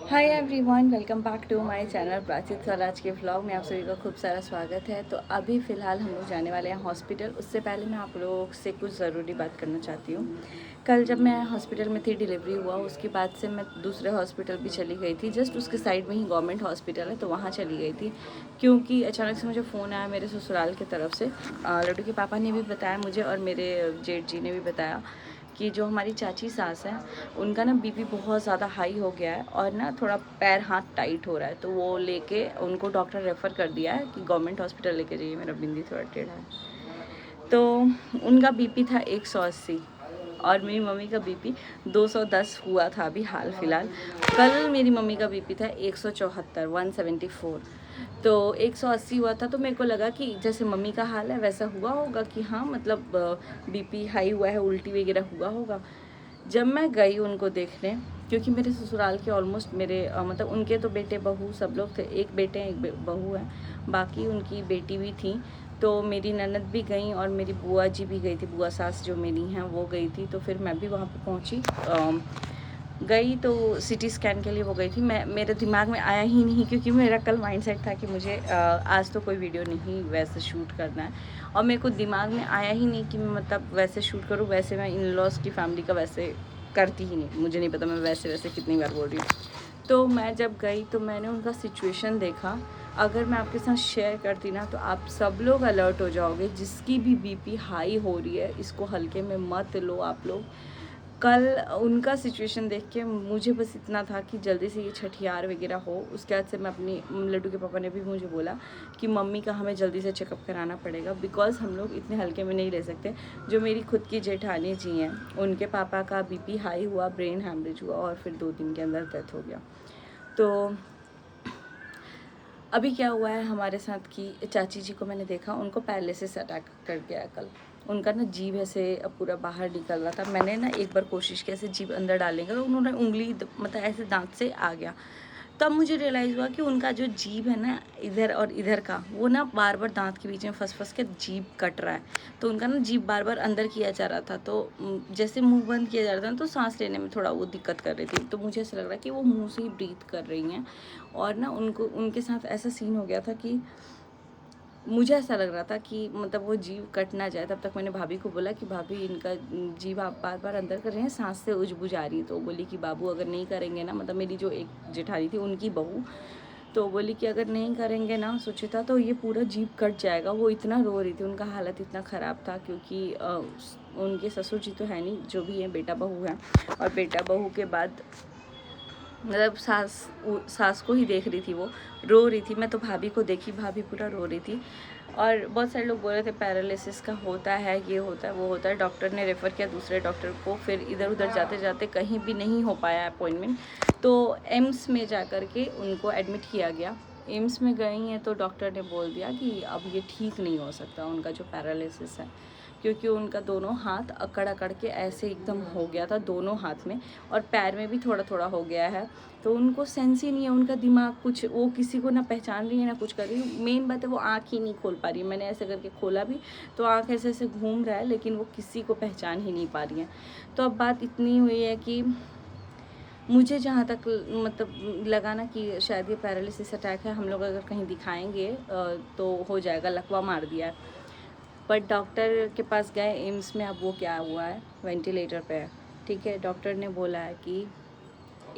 Hi everyone, welcome back to my channel Prachi Swaraj के vlog में आप सभी का खूब सारा स्वागत है। तो अभी फ़िलहाल हम लोग जाने वाले हैं हॉस्पिटल। उससे पहले मैं आप लोगों से कुछ ज़रूरी बात करना चाहती हूँ। कल जब मैं हॉस्पिटल में थी, डिलीवरी हुआ, उसके बाद से मैं दूसरे हॉस्पिटल भी चली गई थी। जस्ट उसके साइड में ही गवर्नमेंट हॉस्पिटल है, तो वहाँ चली गई थी क्योंकि अचानक से मुझे फ़ोन आया मेरे ससुराल की तरफ से। लड्डू के पापा ने भी बताया मुझे और मेरे जेठ जी ने भी बताया कि जो हमारी चाची सास हैं उनका ना बीपी बहुत ज़्यादा हाई हो गया है और ना थोड़ा पैर हाथ टाइट हो रहा है। तो वो लेके उनको डॉक्टर रेफ़र कर दिया है कि गवर्नमेंट हॉस्पिटल लेके जाइए। मेरा बिंदी थोड़ा टेढ़ा है। तो उनका बीपी था 180 और मेरी मम्मी का बीपी 210 हुआ था अभी हाल फिलहाल। कल मेरी मम्मी का बीपी था 174, 174। तो 180 हुआ था, तो मेरे को लगा कि जैसे मम्मी का हाल है वैसा हुआ होगा कि हाँ मतलब बीपी हाई हुआ है, उल्टी वगैरह हुआ होगा। जब मैं गई उनको देखने, क्योंकि मेरे ससुराल के ऑलमोस्ट मेरे मतलब उनके तो बेटे बहू सब लोग थे। एक बेटे हैं, एक बहू है, बाकी उनकी बेटी भी थी। तो मेरी ननद भी गई और मेरी बुआ जी भी गई थी, बुआ सास जो मेरी हैं वो गई थी। तो फिर मैं भी वहाँ पे पहुँची। गई तो सिटी स्कैन के लिए वो गई थी। मेरे दिमाग में आया ही नहीं, क्योंकि मेरा कल माइंडसेट था कि मुझे आज तो कोई वीडियो नहीं वैसे शूट करना है। और मेरे को दिमाग में आया ही नहीं कि मैं मतलब वैसे शूट करूँ। वैसे मैं इन लॉज की फैमिली का वैसे करती ही नहीं, मुझे नहीं पता मैं वैसे वैसे कितनी बार बोल रही हूँ। तो मैं जब गई तो मैंने उनका सिचुएशन देखा। अगर मैं आपके साथ शेयर करती ना तो आप सब लोग अलर्ट हो जाओगे। जिसकी भी बीपी हाई हो रही है, इसको हल्के में मत लो आप लोग। कल उनका सिचुएशन देख के मुझे बस इतना था कि जल्दी से ये छठियार वगैरह हो। उसके बाद से मैं अपनी लड्डू के पापा ने भी मुझे बोला कि मम्मी का हमें जल्दी से चेकअप कराना पड़ेगा, बिकॉज़ हम लोग इतने हल्के में नहीं ले सकते। जो मेरी खुद की जेठानी जी हैं, उनके पापा का बीपी हाई हुआ, ब्रेन हैमरेज हुआ और फिर 2 दिन के अंदर डेथ हो गया। तो अभी क्या हुआ है हमारे साथ कि चाची जी को मैंने देखा, उनको पैरालिसिस अटैक कर गया है कल। उनका ना जीभ ऐसे पूरा बाहर निकल रहा था। मैंने ना एक बार कोशिश की ऐसे जीभ अंदर डालने का, तो उन्होंने उंगली मतलब ऐसे दांत से आ गया। तब मुझे रियलाइज़ हुआ कि उनका जो जीभ है ना, इधर और इधर का, वो ना बार बार दांत के बीच में फंस फंस के जीभ कट रहा है। तो उनका ना जीभ बार बार अंदर किया जा रहा था। तो जैसे मुंह बंद किया जा रहा था ना, तो सांस लेने में थोड़ा वो दिक्कत कर रही थी। तो मुझे ऐसा लग रहा है कि वो मुंह से ही ब्रीथ कर रही हैं। और ना उनको उनके साथ ऐसा सीन हो गया था कि मुझे ऐसा लग रहा था कि मतलब वो जीभ कट ना जाए। तब तक मैंने भाभी को बोला कि भाभी इनका जीभ आप बार बार अंदर कर रहे हैं, सांस से उज आ रही है। तो बोली कि बाबू अगर नहीं करेंगे ना, मतलब मेरी जो एक जेठानी थी उनकी बहू, तो बोली कि अगर नहीं करेंगे ना सुचिता तो ये पूरा जीभ कट जाएगा। वो इतना रो रही थी, उनका हालत इतना ख़राब था क्योंकि उनके ससुर जी तो है नहीं, जो भी है बेटा बहू है। और बेटा बहू के बाद मतलब सास को ही देख रही थी, वो रो रही थी। मैं तो भाभी को देखी, भाभी पूरा रो रही थी। और बहुत सारे लोग बोल रहे थे पैरालिसिस का होता है, ये होता है, वो होता है। डॉक्टर ने रेफ़र किया दूसरे डॉक्टर को, फिर इधर उधर जाते जाते कहीं भी नहीं हो पाया अपॉइंटमेंट। तो एम्स में जा कर के उनको एडमिट किया गया। एम्स में गई हैं तो डॉक्टर ने बोल दिया कि अब ये ठीक नहीं हो सकता उनका जो पैरालिसिस है, क्योंकि उनका दोनों हाथ अकड़ अकड़ के ऐसे एकदम हो गया था दोनों हाथ में, और पैर में भी थोड़ा थोड़ा हो गया है। तो उनको सेंस ही नहीं है, उनका दिमाग कुछ, वो किसी को ना पहचान रही है ना कुछ कर रही है। मेन बात है वो आँख ही नहीं खोल पा रही है। मैंने ऐसे करके खोला भी तो आँख ऐसे ऐसे घूम रहा है, लेकिन वो किसी को पहचान ही नहीं पा रही है। तो अब बात इतनी हुई है कि मुझे जहाँ तक मतलब लगा ना कि शायद ये पैरालिसिस अटैक है, हम लोग अगर कहीं दिखाएंगे तो हो जाएगा, लकवा मार दिया है। बट डॉक्टर के पास गए एम्स में, अब वो क्या हुआ है, वेंटिलेटर पे है। ठीक है, डॉक्टर ने बोला है कि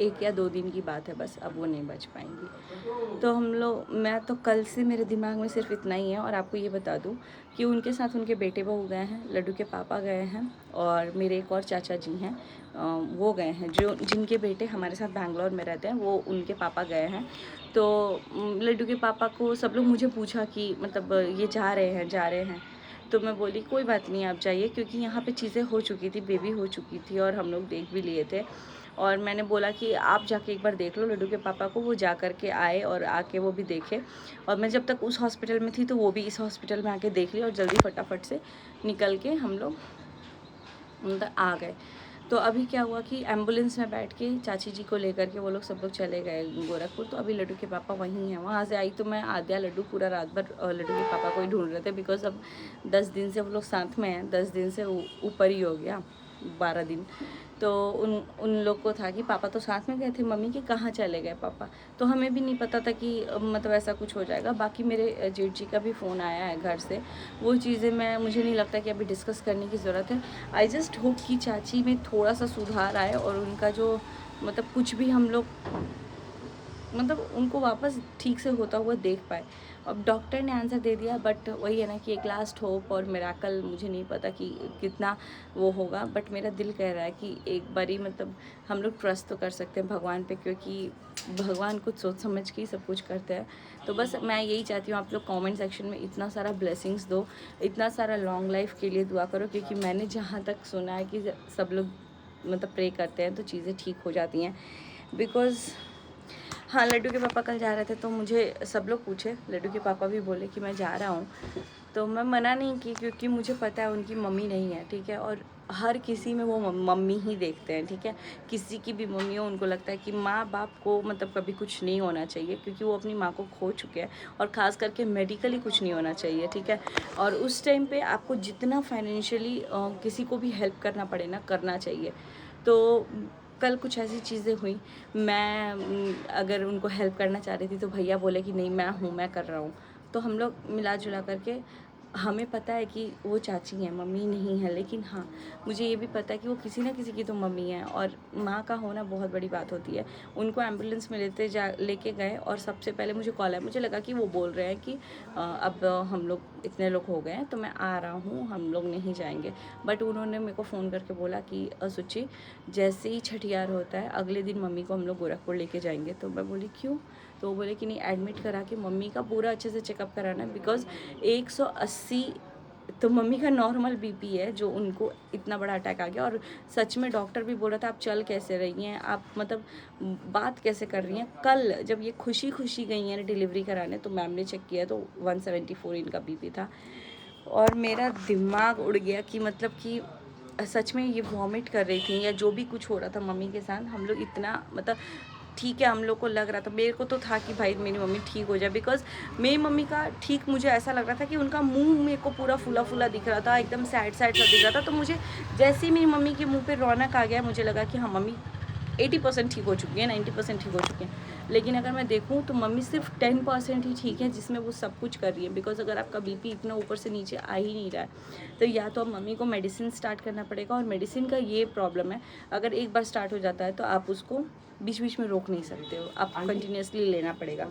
1 या 2 दिन की बात है बस, अब वो नहीं बच पाएंगी। तो हम लोग, मैं तो कल से मेरे दिमाग में सिर्फ इतना ही है। और आपको ये बता दूं कि उनके साथ उनके बेटे बहू गए हैं, लड्डू के पापा गए हैं, और मेरे एक और चाचा जी हैं, वो गए हैं, जो जिनके बेटे हमारे साथ बैंगलोर में रहते हैं, वो उनके पापा गए हैं। तो लड्डू के पापा को सब लोग मुझे पूछा कि मतलब ये जा रहे हैं। तो मैं बोली कोई बात नहीं आप जाइए, क्योंकि यहाँ पे चीज़ें हो चुकी थी, बेबी हो चुकी थी और हम लोग देख भी लिए थे। और मैंने बोला कि आप जाके एक बार देख लो लड्डू के पापा को। वो जा कर के आए और आके वो भी देखे। और मैं जब तक उस हॉस्पिटल में थी तो वो भी इस हॉस्पिटल में आके देख लिया, और जल्दी फटाफट से निकल के हम लोग मतलब आ गए। तो अभी क्या हुआ कि एम्बुलेंस में बैठ के चाची जी को लेकर के वो लोग सब लोग चले गए गोरखपुर। तो अभी लड्डू के पापा वहीं हैं। वहाँ से आई तो मैं आद्या लड्डू पूरा रात भर लड्डू के पापा को ही ढूंढ रहे थे, बिकॉज अब 10 दिन से वो लोग साथ में हैं, 10 दिन से ऊपर ही हो गया, 12 दिन। तो उन उन लोग को था कि पापा तो साथ में गए थे, मम्मी के कहाँ चले गए पापा। तो हमें भी नहीं पता था कि मतलब ऐसा कुछ हो जाएगा। बाकी मेरे जेठ जी का भी फ़ोन आया है घर से, वो चीज़ें मुझे नहीं लगता कि अभी डिस्कस करने की ज़रूरत है। आई जस्ट होप कि चाची में थोड़ा सा सुधार आए और उनका जो मतलब कुछ भी हम लोग मतलब उनको वापस ठीक से होता हुआ देख पाए। अब डॉक्टर ने आंसर दे दिया, बट वही है ना कि एक लास्ट होप और मिरेकल मुझे नहीं पता कि कितना वो होगा, बट मेरा दिल कह रहा है कि एक बारी मतलब हम लोग ट्रस्ट तो कर सकते हैं भगवान पे, क्योंकि भगवान कुछ सोच समझ के ही सब कुछ करते हैं। तो बस मैं यही चाहती हूँ आप लोग कमेंट सेक्शन में इतना सारा ब्लेसिंग्स दो, इतना सारा लॉन्ग लाइफ के लिए दुआ करो, क्योंकि मैंने जहाँ तक सुना है कि सब लोग मतलब प्रे करते हैं तो चीज़ें ठीक हो जाती हैं। बिकॉज़ हाँ, लड्डू के पापा कल जा रहे थे तो मुझे सब लोग पूछे, लड्डू के पापा भी बोले कि मैं जा रहा हूँ, तो मैं मना नहीं की, क्योंकि मुझे पता है उनकी मम्मी नहीं है, ठीक है। और हर किसी में वो मम्मी ही देखते हैं, ठीक है। किसी की भी मम्मी हो, उनको लगता है कि माँ बाप को मतलब कभी कुछ नहीं होना चाहिए, क्योंकि वो अपनी माँ को खो चुके हैं, और ख़ास करके मेडिकली कुछ नहीं होना चाहिए, ठीक है। और उस टाइम पे आपको जितना फाइनेंशियली किसी को भी हेल्प करना पड़े ना, करना चाहिए। तो कल कुछ ऐसी चीज़ें हुई, मैं अगर उनको हेल्प करना चाह रही थी तो भैया बोले कि नहीं मैं कर रहा हूँ। तो हम लोग मिला जुला करके, हमें पता है कि वो चाची हैं, मम्मी नहीं है, लेकिन हाँ, मुझे ये भी पता है कि वो किसी ना किसी की तो मम्मी है, और माँ का होना बहुत बड़ी बात होती है। उनको एम्बुलेंस में लेके गए, और सबसे पहले मुझे कॉल आया, मुझे लगा कि वो बोल रहे हैं कि अब हम लोग इतने लोग हो गए हैं तो मैं आ रहा हूँ, हम लोग नहीं जाएंगे। बट उन्होंने मेरे को फ़ोन करके बोला कि सुची, जैसे ही छठियार होता है अगले दिन मम्मी को हम लोग गोरखपुर लेके जाएंगे। तो मैं बोली क्यों? तो वो बोले कि नहीं, एडमिट करा के मम्मी का पूरा अच्छे से चेकअप कराना है, बिकॉज़ 180 तो मम्मी का नॉर्मल बीपी है, जो उनको इतना बड़ा अटैक आ गया। और सच में डॉक्टर भी बोल रहा था आप चल कैसे रही हैं, आप मतलब बात कैसे कर रही हैं। कल जब ये खुशी खुशी गई हैं डिलीवरी कराने, तो मैम ने चेक किया तो 174 इनका बीपी था, और मेरा दिमाग उड़ गया कि मतलब कि सच में ये वॉमिट कर रही थी या जो भी कुछ हो रहा था मम्मी के साथ, हम लोग इतना मतलब ठीक है, हम लोग को लग रहा था, मेरे को तो था कि भाई मेरी मम्मी ठीक हो जाए, बिकॉज मेरी मम्मी का ठीक मुझे ऐसा लग रहा था कि उनका मुंह मेरे को पूरा फूला फूला दिख रहा था, एकदम सैड सैड सा दिख रहा था। तो मुझे जैसे ही मेरी मम्मी के मुंह पे रौनक आ गया, मुझे लगा कि हाँ मम्मी 80% ठीक हो चुकी है, 90% ठीक हो चुकी हैं। लेकिन अगर मैं देखूँ तो मम्मी सिर्फ 10% ही ठीक है, जिसमें वो सब कुछ कर रही है। बिकॉज अगर आपका बीपी इतना ऊपर से नीचे आ ही नहीं रहा है, तो या तो अब मम्मी को मेडिसिन स्टार्ट करना पड़ेगा। और मेडिसिन का ये प्रॉब्लम है, अगर एक बार स्टार्ट हो जाता है तो आप उसको बीच बीच में रोक नहीं सकते हो, आपको कंटिन्यूसली लेना पड़ेगा।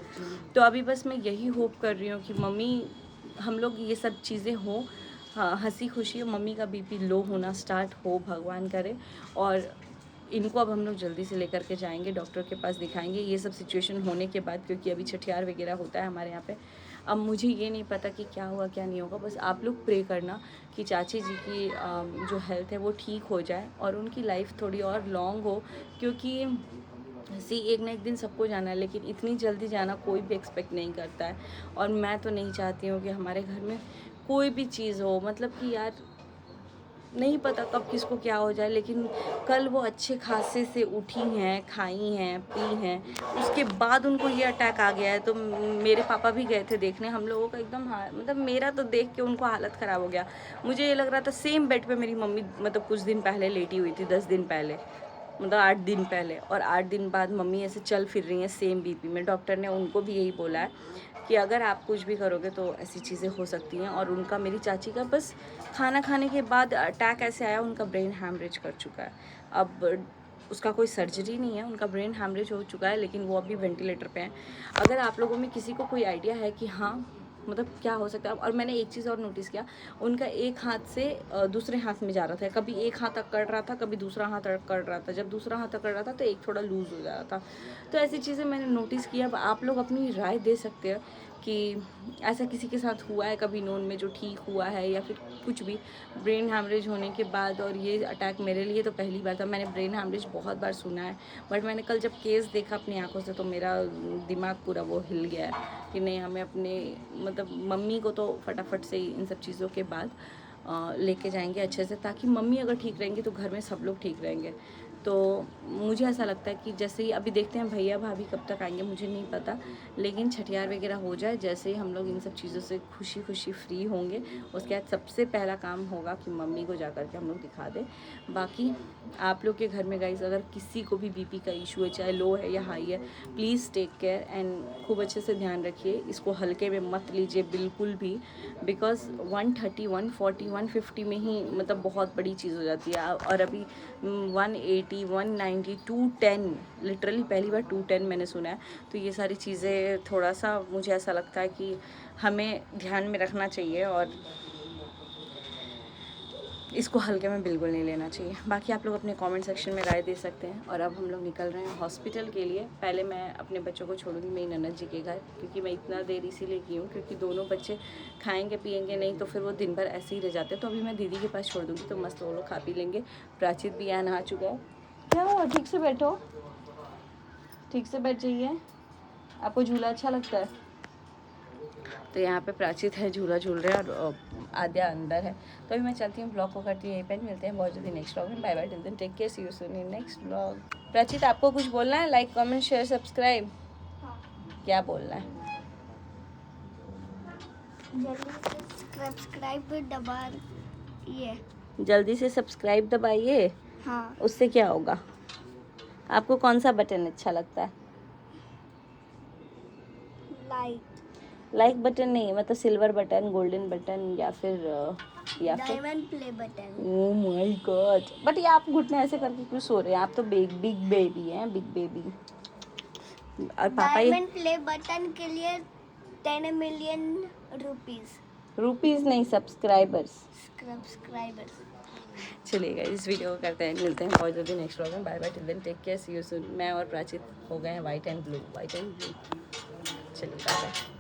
तो अभी बस मैं यही होप कर रही हूँ कि मम्मी, हम लोग ये सब चीज़ें हो, हाँ, हंसी खुशी, मम्मी का बीपी लो होना स्टार्ट हो, भगवान करे। और इनको अब हम लोग जल्दी से लेकर के जाएंगे, डॉक्टर के पास दिखाएंगे ये सब सिचुएशन होने के बाद, क्योंकि अभी छठियार वगैरह होता है हमारे यहाँ पे। अब मुझे ये नहीं पता कि क्या हुआ क्या नहीं होगा, बस आप लोग प्रे करना कि चाची जी की जो हेल्थ है वो ठीक हो जाए और उनकी लाइफ थोड़ी और लॉन्ग हो, क्योंकि एक ना एक दिन सबको जाना है, लेकिन इतनी जल्दी जाना कोई भी एक्सपेक्ट नहीं करता है। और मैं तो नहीं चाहती हूँ कि हमारे घर में कोई भी चीज़ हो, मतलब कि यार नहीं पता कब किसको क्या हो जाए। लेकिन कल वो अच्छे खासे से उठी हैं, खाई हैं, पी हैं, उसके बाद उनको ये अटैक आ गया है। तो मेरे पापा भी गए थे देखने, हम लोगों का एकदम मतलब मेरा तो देख के उनको हालत ख़राब हो गया। मुझे ये लग रहा था सेम बेड पे मेरी मम्मी मतलब कुछ दिन पहले लेटी हुई थी, 10 दिन पहले, मतलब 8 दिन पहले, और 8 दिन बाद मम्मी ऐसे चल फिर रही हैं सेम बीपी में। डॉक्टर ने उनको भी यही बोला है कि अगर आप कुछ भी करोगे तो ऐसी चीज़ें हो सकती हैं। और उनका, मेरी चाची का, बस खाना खाने के बाद अटैक ऐसे आया, उनका ब्रेन हैमरेज कर चुका है। अब उसका कोई सर्जरी नहीं है, उनका ब्रेन हैमरेज हो चुका है, लेकिन वो अभी वेंटिलेटर पे हैं। अगर आप लोगों में किसी को कोई आइडिया है कि हाँ मतलब क्या हो सकता है। और मैंने एक चीज़ और नोटिस किया, उनका एक हाथ से दूसरे हाथ में जा रहा था, कभी एक हाथ अकड़ रहा था, कभी दूसरा हाथ अकड़ रहा था। जब दूसरा हाथ अकड़ रहा था तो एक थोड़ा लूज़ हो जा रहा था। तो ऐसी चीज़ें मैंने नोटिस किया। अब आप लोग अपनी राय दे सकते हैं कि ऐसा किसी के साथ हुआ है कभी नोन में जो ठीक हुआ है, या फिर कुछ भी ब्रेन हैमरेज होने के बाद। और ये अटैक मेरे लिए तो पहली बार था, मैंने ब्रेन हैमरेज बहुत बार सुना है, बट मैंने कल जब केस देखा अपनी आंखों से तो मेरा दिमाग पूरा वो हिल गया है कि नहीं, हमें अपने मतलब मम्मी को तो फटाफट से इन सब चीज़ों के बाद लेके जाएंगे अच्छे से, ताकि मम्मी अगर ठीक रहेंगी तो घर में सब लोग ठीक रहेंगे। तो मुझे ऐसा लगता है कि जैसे ही अभी देखते हैं भैया भाभी कब तक आएंगे मुझे नहीं पता, लेकिन छठियार वगैरह हो जाए, जैसे ही हम लोग इन सब चीज़ों से खुशी खुशी फ्री होंगे, उसके बाद सबसे पहला काम होगा कि मम्मी को जा कर के हम लोग दिखा दें। बाकी आप लोग के घर में गाइस अगर किसी को भी बीपी का इशू है, चाहे लो है या हाई है, प्लीज़ टेक केयर एंड खूब अच्छे से ध्यान रखिए, इसको हल्के में मत लीजिए बिल्कुल भी, बिकॉज 130 140 150 में ही मतलब बहुत बड़ी चीज़ हो जाती है। और अभी 180 190 210 लिटरली पहली बार 210 मैंने सुना है। तो ये सारी चीज़ें थोड़ा सा मुझे ऐसा लगता है कि हमें ध्यान में रखना चाहिए और इसको हल्के में बिल्कुल नहीं लेना चाहिए। बाकी आप लोग अपने कमेंट सेक्शन में राय दे सकते हैं। और अब हम लोग निकल रहे हैं हॉस्पिटल के लिए। पहले मैं अपने बच्चों को छोड़ूंगी मेरी ननद जी के घर, क्योंकि मैं इतना देर इसीलिए की हूँ क्योंकि दोनों बच्चे खाएंगे पिएंगे नहीं तो फिर वो दिन भर ऐसे ही रह जाते हैं। तो अभी मैं दीदी के पास छोड़ दूँगी, तो मस्त वो लोग खा पी लेंगे। प्राचित भी यहाँ नहा चुका है। क्या हुआ, ठीक से बैठो, ठीक से बैठ जाइए। आपको झूला अच्छा लगता है? तो यहाँ पे प्राचित है, झूला झूल रहे हैं और आद्या अंदर है। तो अभी मैं चलती हूँ, ब्लॉग को करती हूँ यहीं पर। मिलते हैं बहुत जल्दी नेक्स्ट ब्लॉग में। Bye bye, till then take care, see you soon in next blog. Prachit आपको कुछ बोलना है? Like comment share subscribe. क्या बोलना है? जल्दी से सब्सक्राइब दबाइए। हाँ। उससे क्या होगा? आपको कौन सा बटन अच्छा लगता है? लाइक बटन नहीं, मतलब सिल्वर बटन, गोल्डन बटन या फिर diamond play button. Oh my God, but ये आप घुटने ऐसे करके क्यों सो रहे हैं? आप तो बिग बेबी हैं, बिग बेबी। और पापा ये डायमंड प्ले बटन के लिए 10 मिलियन रुपीस नहीं, सब्सक्राइबर्स। सब्सक्राइबर्स। चलिएगा, इस वीडियो को करते हैं, मिलते हैं बहुत जल्दी नेक्स्ट व्लॉग में। Bye bye, till then take care, see you soon. मैं और प्राचित हो गए हैं वाइट एंड ब्लू, चलिए बाय बाय।